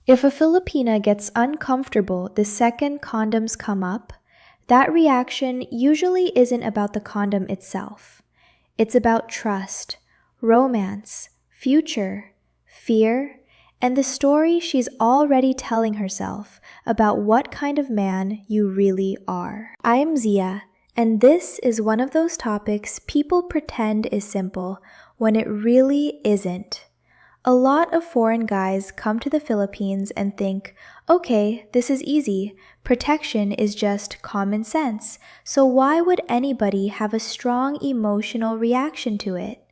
If a Filipina gets uncomfortable the second condoms come up, that reaction usually isn't about the condom itself. It's about trust, romance, future, fear, and the story she's already telling herself about what kind of man you really are. I'm Zia, and this is one of those topics people pretend is simple when it really isn't. A lot of foreign guys come to the Philippines and think, okay, this is easy. Protection is just common sense. So why would anybody have a strong emotional reaction to it?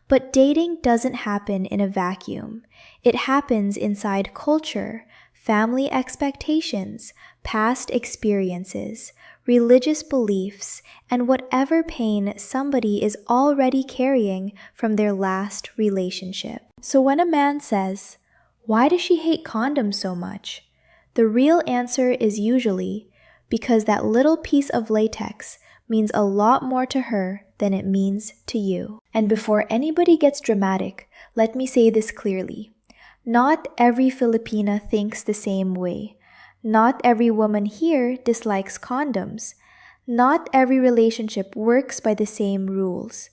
But dating doesn't happen in a vacuum. It happens inside culture, family expectations, past experiences, religious beliefs, and whatever pain somebody is already carrying from their last relationship. So when a man says, "Why does she hate condoms so much?" the real answer is usually because that little piece of latex means a lot more to her than it means to you. And before anybody gets dramatic, let me say this clearly. Not every Filipina thinks the same way. Not every woman here dislikes condoms. Not every relationship works by the same rules.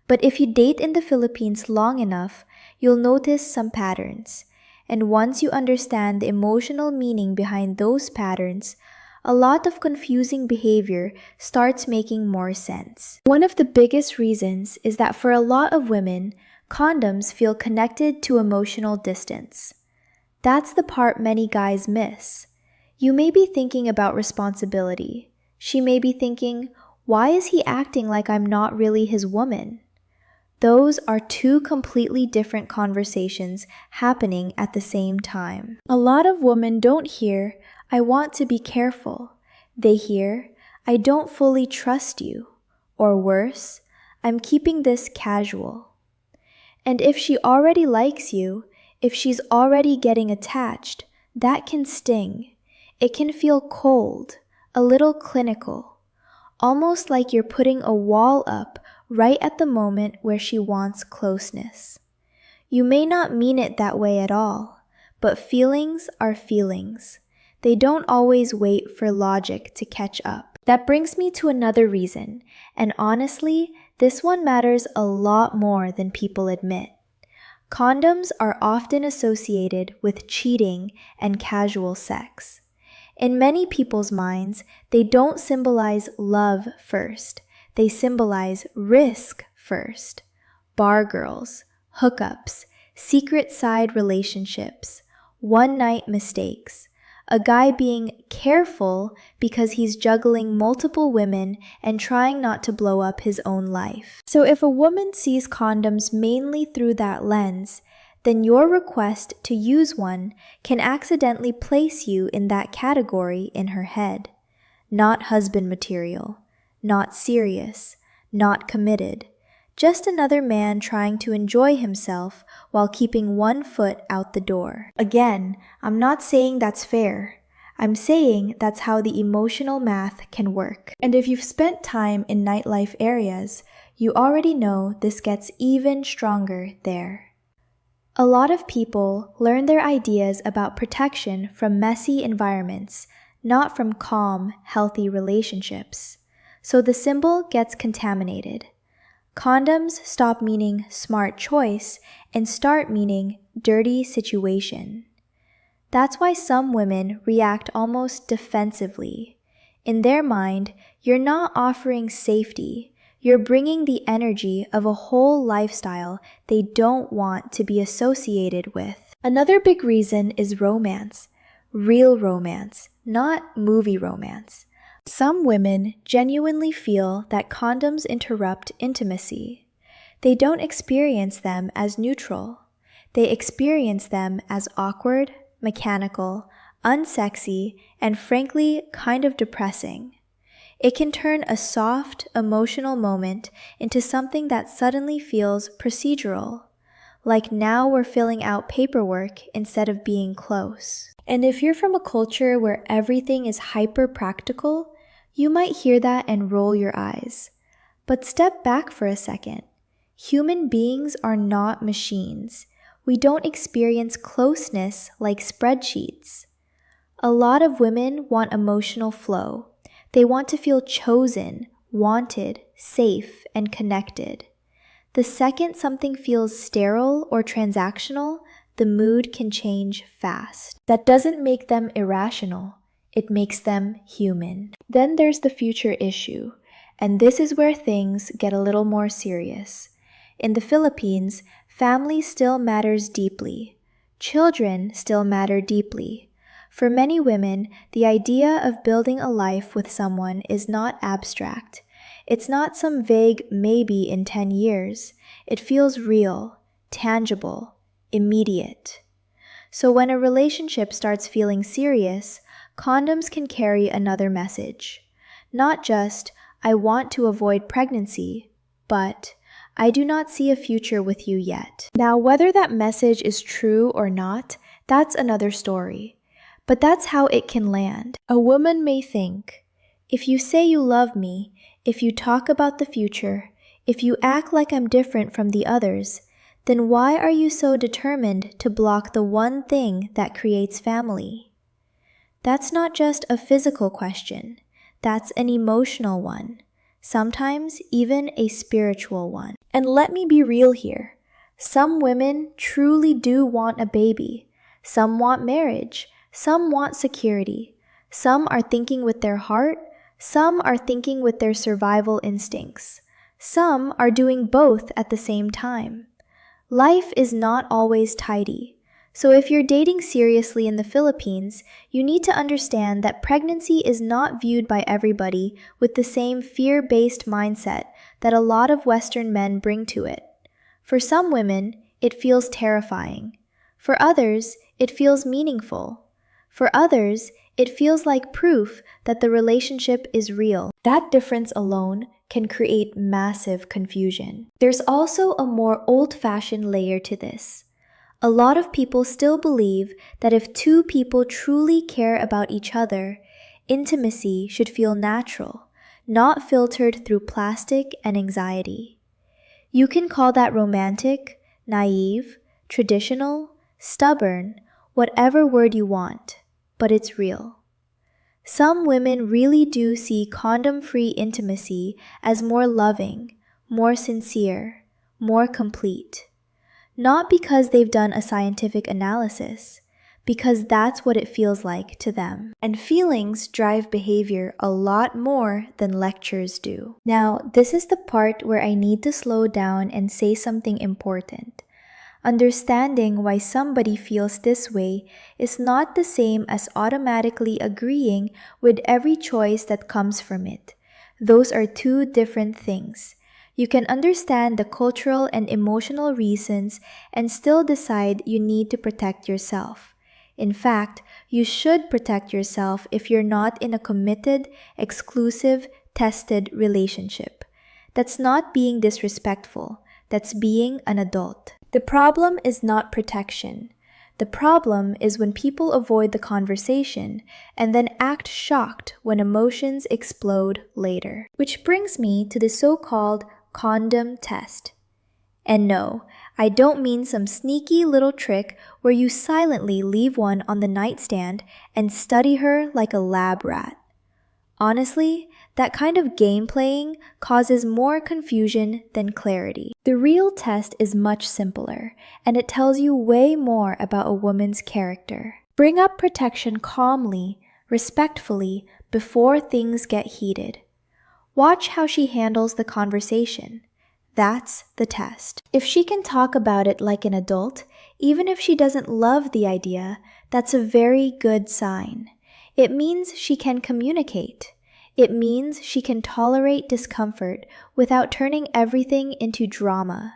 But if you date in the Philippines long enough, you'll notice some patterns. And once you understand the emotional meaning behind those patterns, a lot of confusing behavior starts making more sense. One of the biggest reasons is that for a lot of women, condoms feel connected to emotional distance. That's the part many guys miss. You may be thinking about responsibility. She may be thinking, why is he acting like I'm not really his woman? Those are two completely different conversations happening at the same time. A lot of women don't hear, "I want to be careful." They hear, "I don't fully trust you." Or worse, "I'm keeping this casual." And if she already likes you, if she's already getting attached, that can sting. It can feel cold, a little clinical, almost like you're putting a wall up right at the moment where she wants closeness. You may not mean it that way at all, but feelings are feelings. They don't always wait for logic to catch up. That brings me to another reason, and honestly, this one matters a lot more than people admit. Condoms are often associated with cheating and casual sex. In many people's minds, they don't symbolize love first. They symbolize risk first. Bar girls, hookups, secret side relationships, one-night mistakes, a guy being careful because he's juggling multiple women and trying not to blow up his own life. So if a woman sees condoms mainly through that lens, then your request to use one can accidentally place you in that category in her head. Not husband material, not serious, not committed, just another man trying to enjoy himself while keeping one foot out the door. Again, I'm not saying that's fair. I'm saying that's how the emotional math can work. And if you've spent time in nightlife areas, you already know this gets even stronger there. A lot of people learn their ideas about protection from messy environments, not from calm, healthy relationships. So the symbol gets contaminated. Condoms stop meaning smart choice and start meaning dirty situation. That's why some women react almost defensively. In their mind, you're not offering safety. You're bringing the energy of a whole lifestyle they don't want to be associated with. Another big reason is romance. Real romance, not movie romance. Some women genuinely feel that condoms interrupt intimacy. They don't experience them as neutral. They experience them as awkward, mechanical, unsexy, and frankly, kind of depressing. It can turn a soft, emotional moment into something that suddenly feels procedural, like now we're filling out paperwork instead of being close. And if you're from a culture where everything is hyper-practical, you might hear that and roll your eyes. But step back for a second. Human beings are not machines. We don't experience closeness like spreadsheets. A lot of women want emotional flow. They want to feel chosen, wanted, safe, and connected. The second something feels sterile or transactional, the mood can change fast. That doesn't make them irrational. It makes them human. Then there's the future issue, and this is where things get a little more serious. In the Philippines, family still matters deeply. Children still matter deeply. For many women, the idea of building a life with someone is not abstract. It's not some vague maybe in 10 years. It feels real, tangible, immediate. So when a relationship starts feeling serious, condoms can carry another message. Not just, I want to avoid pregnancy, but I do not see a future with you yet. Now, whether that message is true or not, that's another story. But that's how it can land. A woman may think, if you say you love me, if you talk about the future, if you act like I'm different from the others, then why are you so determined to block the one thing that creates family? That's not just a physical question. That's an emotional one. Sometimes even a spiritual one. And let me be real here. Some women truly do want a baby. Some want marriage. Some want security. Some are thinking with their heart. Some are thinking with their survival instincts. Some are doing both at the same time. Life is not always tidy. So if you're dating seriously in the Philippines, you need to understand that pregnancy is not viewed by everybody with the same fear-based mindset that a lot of Western men bring to it. For some women, it feels terrifying. For others, it feels meaningful. For others, it feels like proof that the relationship is real. That difference alone can create massive confusion. There's also a more old-fashioned layer to this. A lot of people still believe that if two people truly care about each other, intimacy should feel natural, not filtered through plastic and anxiety. You can call that romantic, naive, traditional, stubborn, whatever word you want, but it's real. Some women really do see condom-free intimacy as more loving, more sincere, more complete. Not because they've done a scientific analysis, because that's what it feels like to them. And feelings drive behavior a lot more than lectures do. Now, this is the part where I need to slow down and say something important. Understanding why somebody feels this way is not the same as automatically agreeing with every choice that comes from it. Those are two different things. You can understand the cultural and emotional reasons and still decide you need to protect yourself. In fact, you should protect yourself if you're not in a committed, exclusive, tested relationship. That's not being disrespectful. That's being an adult. The problem is not protection. The problem is when people avoid the conversation and then act shocked when emotions explode later. Which brings me to the so-called condom test. And no, I don't mean some sneaky little trick where you silently leave one on the nightstand and study her like a lab rat. Honestly, that kind of game playing causes more confusion than clarity. The real test is much simpler, and it tells you way more about a woman's character. Bring up protection calmly, respectfully, before things get heated. Watch how she handles the conversation. That's the test. If she can talk about it like an adult, even if she doesn't love the idea, that's a very good sign. It means she can communicate. It means she can tolerate discomfort without turning everything into drama.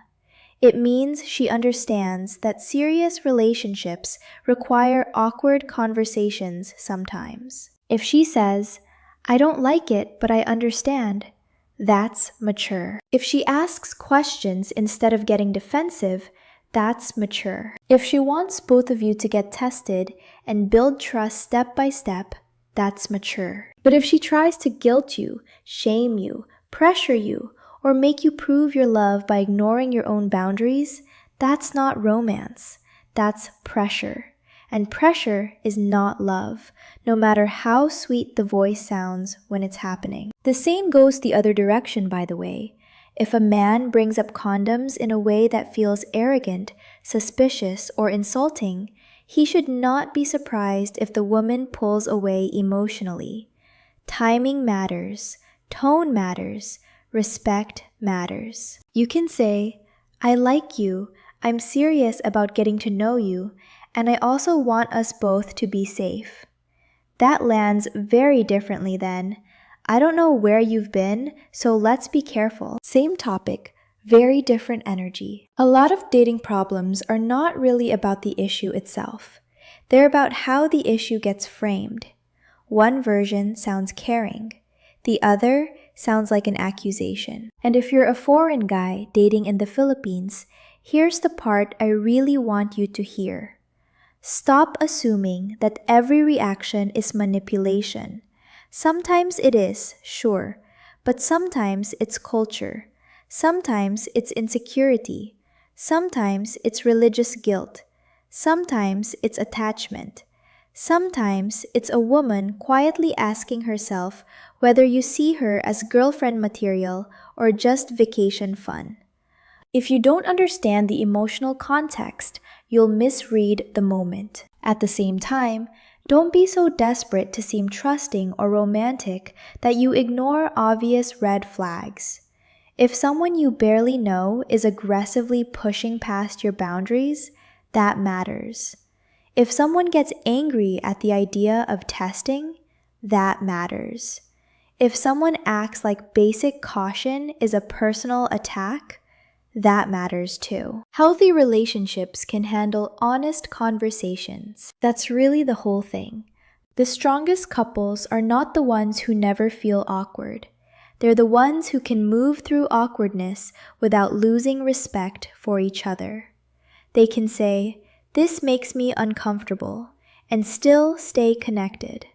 It means she understands that serious relationships require awkward conversations sometimes. If she says, I don't like it, but I understand, that's mature. If she asks questions instead of getting defensive, that's mature. If she wants both of you to get tested and build trust step by step, that's mature. But if she tries to guilt you, shame you, pressure you, or make you prove your love by ignoring your own boundaries, that's not romance. That's pressure. And pressure is not love, no matter how sweet the voice sounds when it's happening. The same goes the other direction, by the way. If a man brings up condoms in a way that feels arrogant, suspicious, or insulting, he should not be surprised if the woman pulls away emotionally. Timing matters, tone matters, respect matters. You can say, "I like you, I'm serious about getting to know you, and I also want us both to be safe." That lands very differently than, "I don't know where you've been, so let's be careful." Same topic, very different energy. A lot of dating problems are not really about the issue itself. They're about how the issue gets framed. One version sounds caring. The other sounds like an accusation. And if you're a foreign guy dating in the Philippines, here's the part I really want you to hear. Stop assuming that every reaction is manipulation. Sometimes it is, sure, but sometimes it's culture. Sometimes it's insecurity. Sometimes it's religious guilt. Sometimes it's attachment. Sometimes it's a woman quietly asking herself whether you see her as girlfriend material or just vacation fun. If you don't understand the emotional context, you'll misread the moment. At the same time, don't be so desperate to seem trusting or romantic that you ignore obvious red flags. If someone you barely know is aggressively pushing past your boundaries, that matters. If someone gets angry at the idea of testing, that matters. If someone acts like basic caution is a personal attack, that matters too. Healthy relationships can handle honest conversations. That's really the whole thing. The strongest couples are not the ones who never feel awkward. They're the ones who can move through awkwardness without losing respect for each other. They can say, "This makes me uncomfortable," and still stay connected.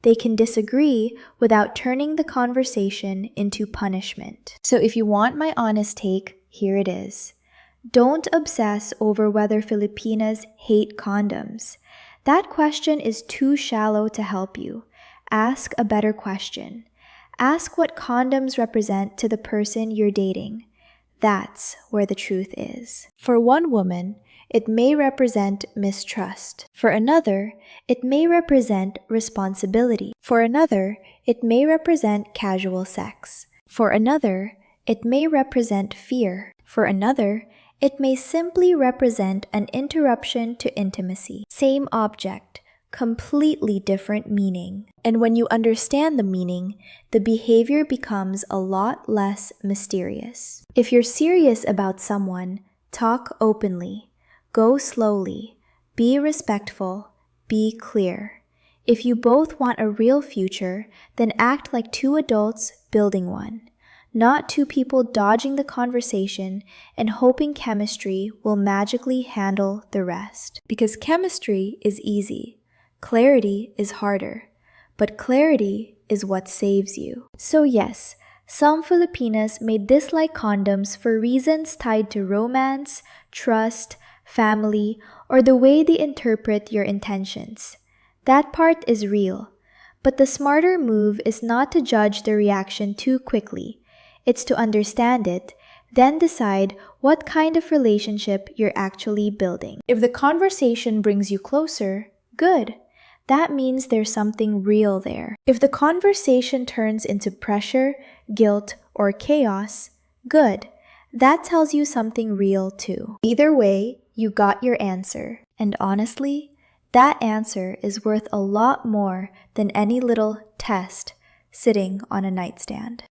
They can disagree without turning the conversation into punishment. So if you want my honest take, here it is. Don't obsess over whether Filipinas hate condoms. That question is too shallow to help you. Ask a better question. Ask what condoms represent to the person you're dating. That's where the truth is. For one woman, it may represent mistrust. For another, it may represent responsibility. For another, it may represent casual sex. For another, it may represent fear. For another, it may simply represent an interruption to intimacy. Same object, completely different meaning. And when you understand the meaning, the behavior becomes a lot less mysterious. If you're serious about someone, talk openly. Go slowly. Be respectful. Be clear. If you both want a real future, then act like two adults building one, not two people dodging the conversation and hoping chemistry will magically handle the rest. Because chemistry is easy. Clarity is harder. But clarity is what saves you. So yes, some Filipinas may dislike condoms for reasons tied to romance, trust, family, or the way they interpret your intentions. That part is real. But the smarter move is not to judge the reaction too quickly. It's to understand it, then decide what kind of relationship you're actually building. If the conversation brings you closer, good. That means there's something real there. If the conversation turns into pressure, guilt, or chaos, good. That tells you something real too. Either way, you got your answer. And honestly, that answer is worth a lot more than any little test sitting on a nightstand.